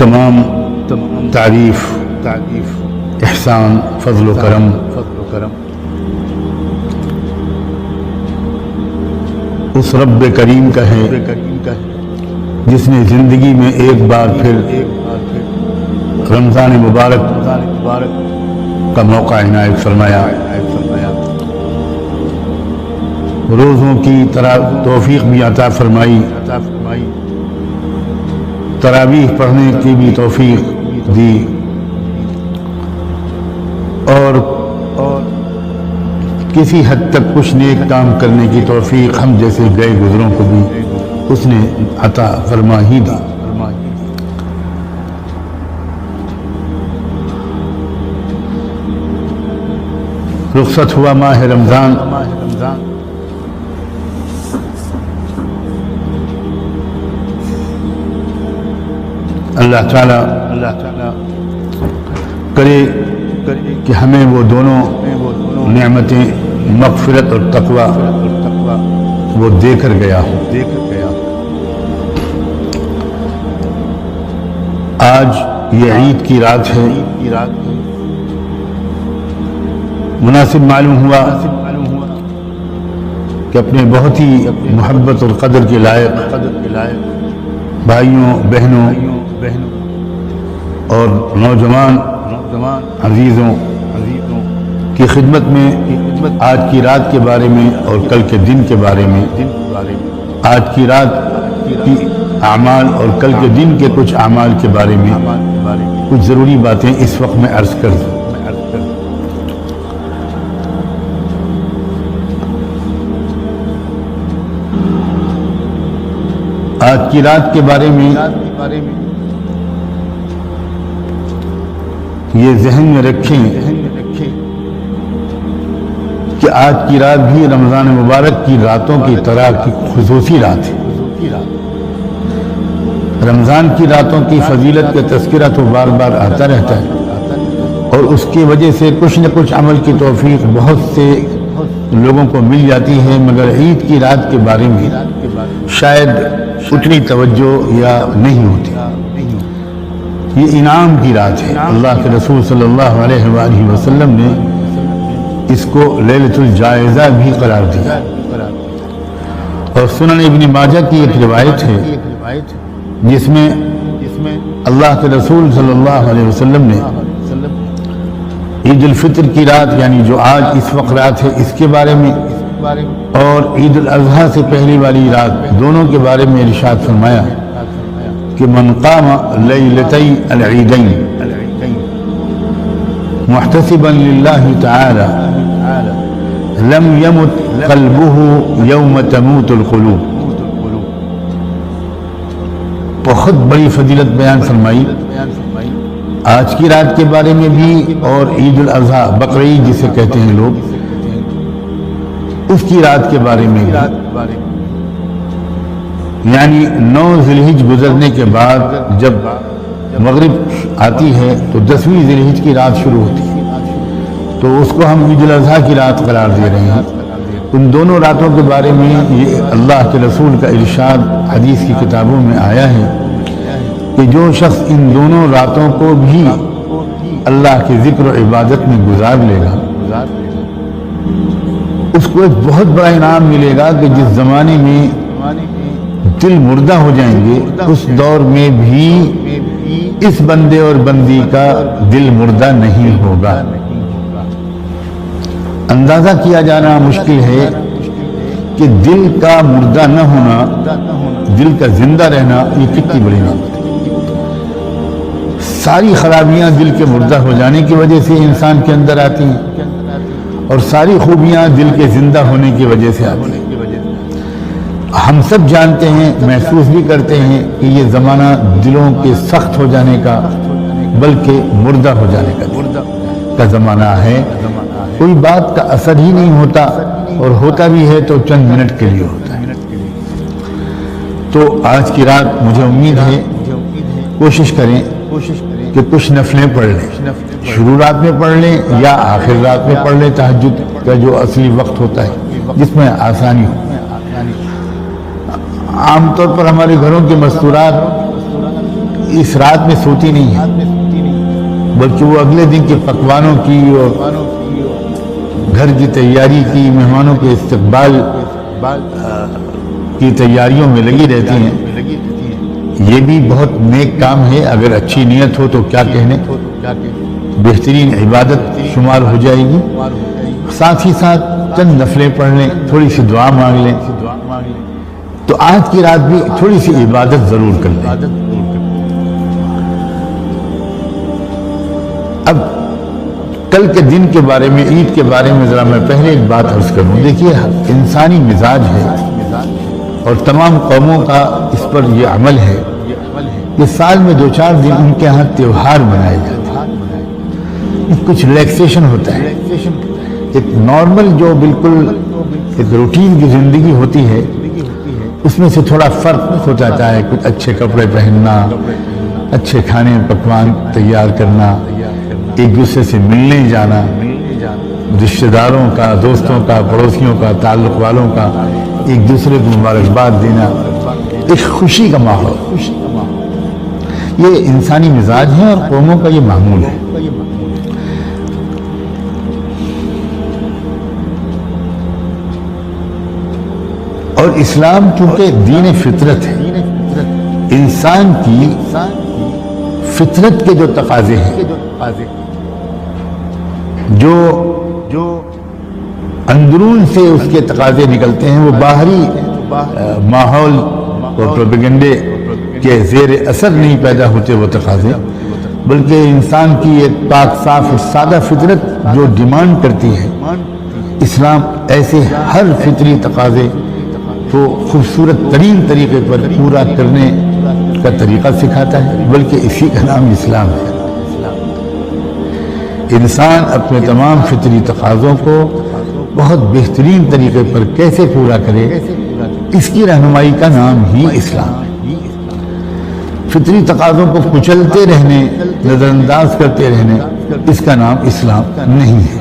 تمام تعریف احسان فضل و کرم اس رب کریم کا ہے جس نے زندگی میں ایک بار پھر رمضان مبارک کا موقع عنایت فرمایا، روزوں کی توفیق بھی عطا فرمائی، تراویح پڑھنے کی بھی توفیق دی، اور کسی حد تک کچھ نیک کام کرنے کی توفیق ہم جیسے گئے گزروں کو بھی اس نے عطا فرما ہی دی۔ رخصت ہوا ماہ رمضان، اللہ تعالیٰ کرے کہ ہمیں وہ دونوں نعمتیں مغفرت اور تقوی وہ دے کر گیا ہو۔ آج یہ عید کی رات ہے، مناسب معلوم ہوا کہ اپنے بہت ہی محبت اور قدر کے لائق بھائیوں بہنوں اور نوجوان عزیزوں کی خدمت میں آج کی رات کے بارے میں اور کل کے دن کے بارے میں، آج کی رات کی اعمال اور کل کے دن کے کچھ اعمال کے بارے میں کچھ ضروری باتیں اس وقت میں عرض کر دوں۔ آج کی رات کے بارے میں یہ ذہن میں رکھیں کہ آج کی رات بھی رمضان مبارک کی راتوں کی طرح کی خصوصی رات ہے۔ رمضان کی راتوں کی فضیلت کا تذکرہ تو بار بار آتا رہتا ہے، اور اس کی وجہ سے کچھ نہ کچھ عمل کی توفیق بہت سے لوگوں کو مل جاتی ہے، مگر عید کی رات کے بارے میں شاید اتنی توجہ یا نہیں ہوتی۔ یہ انعام کی رات ہے، اللہ کے رسول صلی اللہ علیہ وآلہ وسلم نے اس کو لیلۃ الجائزہ بھی قرار دیا، اور سنن ابن ماجہ کی ایک روایت ہے جس میں اللہ کے رسول صلی اللہ علیہ وسلم نے عید الفطر کی رات یعنی جو آج اس وقت رات ہے اس کے بارے میں اور عید الاضحیٰ سے پہلی والی رات دونوں کے بارے میں ارشاد فرمایا کہ من قام لیلتی العیدین محتسبا للہ تعالی لم يمت قلبه یوم تموت القلوب۔ بہت بڑی فضیلت بیان فرمائی آج کی رات کے بارے میں بھی، اور عید الاضحیٰ بقرعید جسے کہتے ہیں لوگ، اس کی رات کے بارے میں بھی، یعنی 9 ذی الحج گزرنے کے بعد جب مغرب آتی ہے تو 10ویں ذی الحج کی رات شروع ہوتی ہے، تو اس کو ہم عید الاضحیٰ کی رات قرار دے رہے ہیں۔ ان دونوں راتوں کے بارے میں یہ اللہ کے رسول کا ارشاد حدیث کی کتابوں میں آیا ہے کہ جو شخص ان دونوں راتوں کو بھی اللہ کے ذکر و عبادت میں گزار لے گا اس کو ایک بہت بڑا انعام ملے گا کہ جس زمانے میں دل مردہ ہو جائیں گے اس دور میں بھی اس بندے اور بندی کا دل مردہ نہیں ہوگا۔ اندازہ کیا جانا مشکل ہے کہ دل کا مردہ نہ ہونا، دل کا زندہ رہنا یہ کتنی بڑی نعمت ہے۔ ساری خرابیاں دل کے مردہ ہو جانے کی وجہ سے انسان کے اندر آتی ہیں، اور ساری خوبیاں دل کے زندہ ہونے کی وجہ سے آتی ہیں۔ ہم سب جانتے ہیں، محسوس بھی کرتے ہیں کہ یہ زمانہ دلوں کے سخت ہو جانے کا بلکہ مردہ ہو جانے کا زمانہ ہے۔ کوئی بات کا اثر ہی نہیں ہوتا، اور ہوتا بھی ہے تو چند منٹ کے لیے ہوتا ہے۔ تو آج کی رات مجھے امید ہے کوشش کریں کہ کچھ نفلیں پڑھ لیں، شروع رات میں پڑھ لیں یا آخر رات میں پڑھ لیں، تہجد کا جو اصلی وقت ہوتا ہے جس میں آسانی ہو۔ عام طور پر ہمارے گھروں کے مستورات اس رات میں سوتی نہیں ہے، بلکہ وہ اگلے دن کے پکوانوں کی اور گھر کی تیاری کی، مہمانوں کے استقبال کی تیاریوں میں لگی رہتی ہیں۔ یہ بھی بہت نیک کام ہے، اگر اچھی نیت ہو تو کیا کہنے، بہترین عبادت شمار ہو جائے گی۔ ساتھ ہی ساتھ چند نفلیں پڑھ لیں، تھوڑی سی دعا مانگ لیں، تو آج کی رات بھی تھوڑی سی عبادت ضرور کر لیں۔ اب کل کے دن کے بارے میں، عید کے بارے میں ذرا میں پہلے ایک بات عرض کروں۔ دیکھیے، انسانی مزاج ہے اور تمام قوموں کا اس پر یہ عمل ہے کہ سال میں 2-4 دن ان کے ہاں تیوہار منائے جاتے ہیں، کچھ ریلیکسیشن ہوتا ہے۔ ایک نارمل جو بالکل ایک روٹین کی زندگی ہوتی ہے، اس میں سے تھوڑا فرق ہو جاتا ہے۔ کچھ اچھے کپڑے پہننا، اچھے کھانے پکوان تیار کرنا، ایک دوسرے سے ملنے جانا، رشتہ داروں کا، دوستوں کا، پڑوسیوں کا، تعلق والوں کا ایک دوسرے کو مبارکباد دینا، ایک خوشی کا ماحول، یہ انسانی مزاج ہے اور قوموں کا یہ معمول ہے۔ اور اسلام چونکہ دین فطرت ہے، انسان کی فطرت کے جو تقاضے ہیں، جو اندرون سے اس کے تقاضے نکلتے ہیں، وہ باہری ماحول اور پروپیگنڈے کے زیر اثر نہیں پیدا ہوتے وہ تقاضے، بلکہ انسان کی ایک پاک صاف اور سادہ فطرت جو ڈیمانڈ کرتی ہے۔ اسلام ایسے ہر فطری تقاضے کو خوبصورت ترین طریقے پر پورا کرنے کا طریقہ سکھاتا ہے، بلکہ اسی کا نام اسلام ہے۔ انسان اپنے تمام فطری تقاضوں کو بہت بہترین طریقے پر کیسے پورا کرے، اس کی رہنمائی کا نام ہی اسلام ہے۔ فطری تقاضوں کو کچلتے رہنے، نظر انداز کرتے رہنے، اس کا نام اسلام نہیں ہے۔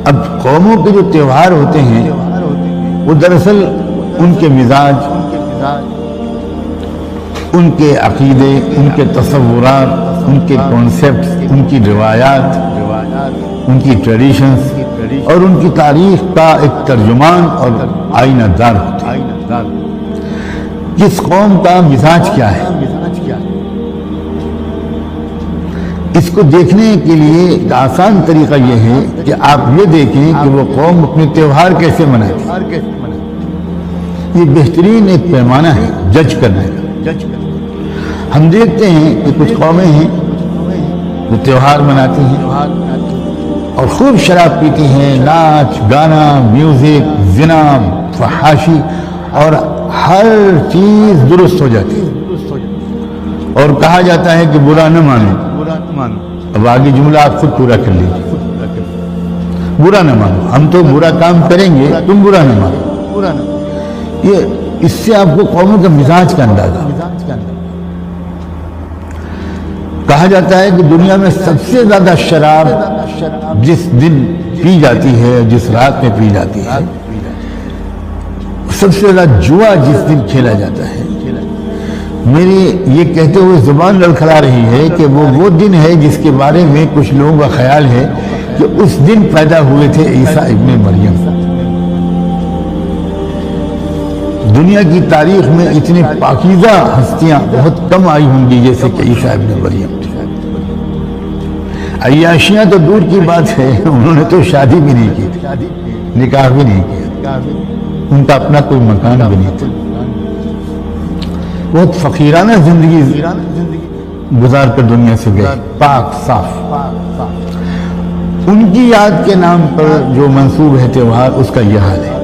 اب قوموں کے جو تیوہار ہوتے ہیں، وہ دراصل ان کے مزاج، ان کے عقیدے، ان کے تصورات، ان کے کانسیپٹس، ان کی روایات، ان کی ٹریڈیشنز اور ان کی تاریخ کا ایک ترجمان اور آئینہ دار ہوتا ہے۔ کس قوم کا مزاج کیا ہے، اس کو دیکھنے کے لیے ایک آسان طریقہ یہ ہے کہ آپ یہ دیکھیں کہ وہ قوم اپنے تیوہار کیسے مناتی ہے۔ یہ بہترین ایک پیمانہ ہے جج کرنے کا۔ ہم دیکھتے ہیں کہ کچھ قومیں ہیں جو تیوہار مناتی ہیں اور خوب شراب پیتی ہیں، ناچ گانا، میوزک، زنا، فحاشی، اور ہر چیز درست ہو جاتی ہے اور کہا جاتا ہے کہ برا نہ مانو۔ اب آگے جملہ آپ خود پورا کر لیجیے، برا نہ مانو، ہم تو برا کام کریں گے، تم برا نہ مانو۔ یہ اس سے آپ کو قوموں کے مزاج کا اندازہ۔ کہا جاتا ہے کہ دنیا میں سب سے زیادہ شراب جس دن پی جاتی ہے، جس رات میں پی جاتی ہے، سب سے زیادہ جوا جس دن کھیلا جاتا ہے، میری یہ کہتے ہوئے زبان لڑکھڑا رہی ہے کہ وہ دن ہے جس کے بارے میں کچھ لوگوں کا خیال ہے کہ اس دن پیدا ہوئے تھے عیسیٰ ابن مریم۔ دنیا کی تاریخ میں اتنی پاکیزہ ہستیاں بہت کم آئی ہوں گی جیسے کہ عیسیٰ ابن مریم۔ عیاشیاں تو دور کی بات ہے، انہوں نے تو شادی بھی نہیں کی تھی، نکاح بھی نہیں کیا، ان کا اپنا کوئی مکان بھی نہیں تھا، بہت فقیرانہ زندگی گزار کر دنیا سے گئے، پاک صاف۔ ان کی یاد کے نام پر جو منسوب ہے تیوہار، اس کا یہ حال ہے۔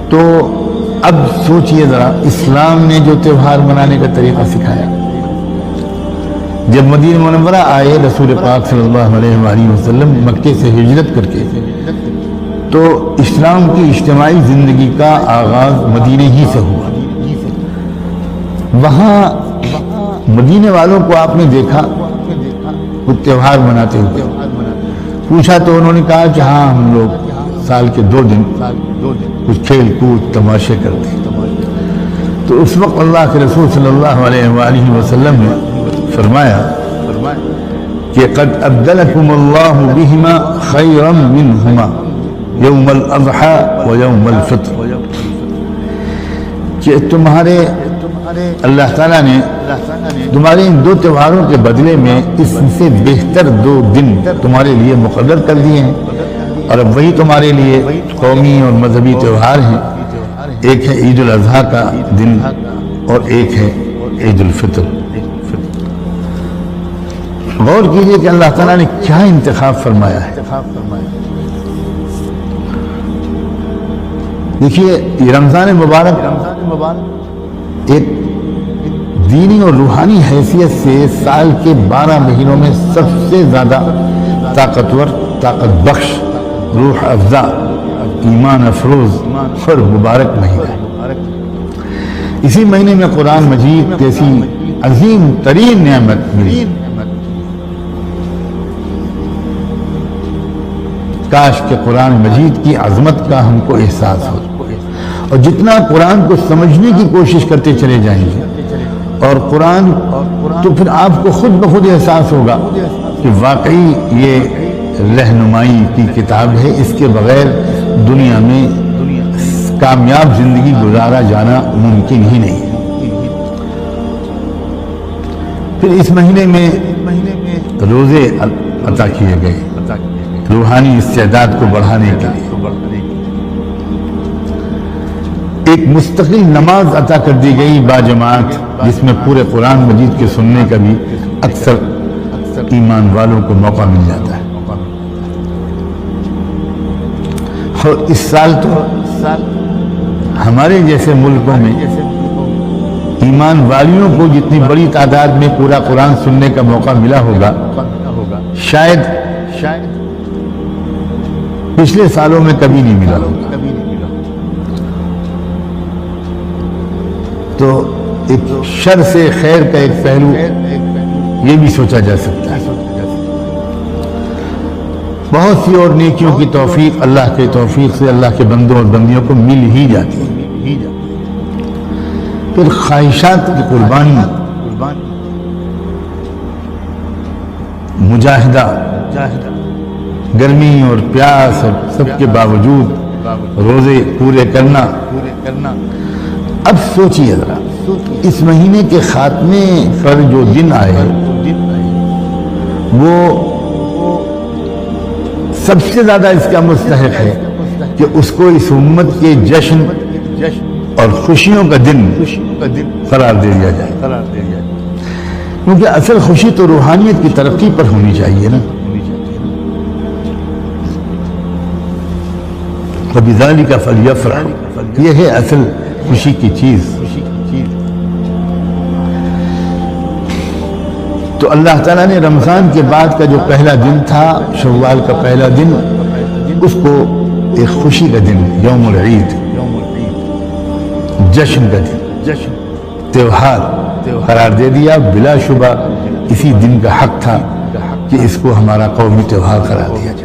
تو اب سوچئے ذرا، اسلام نے جو تیوہار منانے کا طریقہ سکھایا، جب مدینہ منورہ آئے رسول پاک صلی اللہ علیہ وآلہ وسلم مکے سے ہجرت کر کے، تو اسلام کی اجتماعی زندگی کا آغاز مدینہ ہی سے ہوا۔ وہاں مدینے والوں کو آپ نے دیکھا کچھ تیوہار مناتے ہوئے، پوچھا تو انہوں نے کہا کہ ہاں ہم لوگ سال کے 2 دن کچھ کھیل کود تماشے کرتے ہیں۔ تو اس وقت اللہ کے رسول صلی اللہ علیہ وآلہ وسلم نے فرمایا کہ قد ابدلکم اللہ بہما خیرا منہما یوم الاضحی و یوم الفطر، کہ تمہارے اللہ تعالیٰ نے تمہارے ان دو تہواروں کے بدلے میں اس سے بہتر 2 دن تمہارے لیے مقرر کر دیے ہیں، اور اب وہی تمہارے لیے قومی اور مذہبی تہوار ہیں، ایک ہے عید الاضحیٰ کا دن اور ایک ہے عید الفطر۔ غور کیجئے کہ اللہ تعالیٰ نے کیا انتخاب فرمایا ہے۔ دیکھیے یہ رمضان مبارک ایک دینی اور روحانی حیثیت سے سال کے 12 مہینوں میں سب سے زیادہ طاقتور، طاقت بخش، روح افزا، ایمان افروز اور مبارک مہینہ ہے۔ اسی مہینے میں قرآن مجید جیسی عظیم ترین نعمت ملی۔ کاش کہ قرآن مجید کی عظمت کا ہم کو احساس ہو، اور جتنا قرآن کو سمجھنے کی کوشش کرتے چلے جائیں گے اور قرآن تو پھر آپ کو خود بخود احساس ہوگا کہ واقعی یہ رہنمائی کی کتاب ہے، اس کے بغیر دنیا میں کامیاب زندگی گزارا جانا ممکن ہی نہیں ہے۔ پھر اس مہینے میں روزے عطا کیے گئے روحانی استعداد کو بڑھانے کے لیے، ایک مستقل نماز عطا کر دی گئی باجماعت، جس میں پورے قرآن مجید کے سننے کا بھی اکثر ایمان والوں کو موقع مل جاتا ہے۔ اور اس سال تو ہمارے جیسے ملکوں میں ایمان والیوں کو جتنی بڑی تعداد میں پورا قرآن سننے کا موقع ملا ہوگا، شاید پچھلے سالوں میں کبھی نہیں ملا ہوگا۔ تو ایک شر سے خیر کا ایک پہلو یہ بھی سوچا جا سکتا ہے۔ بہت سی اور نیکیوں کی توفیق اللہ کے توفیق سے اللہ کے بندوں اور بندیوں کو مل ہی جاتی ہے۔ پھر خواہشات کی قربانی، مجاہدہ، گرمی اور پیاس اور سب کے باوجود روزے پورے کرنا۔ اب سوچیے ذرا، اس مہینے کے خاتمے پر جو دن آئے وہ سب سے زیادہ اس کا مستحق ہے کہ اس کو اس امت کے جشن اور خوشیوں کا دن قرار دے دیا جائے، کیونکہ اصل خوشی تو روحانیت کی ترقی پر ہونی چاہیے نا۔ فَبِذَلِكَ فَلْيَفْرَحُوا، یہ ہے اصل خوشی کی چیز۔ تو اللہ تعالیٰ نے رمضان کے بعد کا جو پہلا دن تھا، شوال کا پہلا دن، اس کو ایک خوشی کا دن، یوم العید، جشن کا دن، تہوار قرار دے دیا۔ بلا شبہ اسی دن کا حق تھا کہ اس کو ہمارا قومی تہوار قرار دیا جائے۔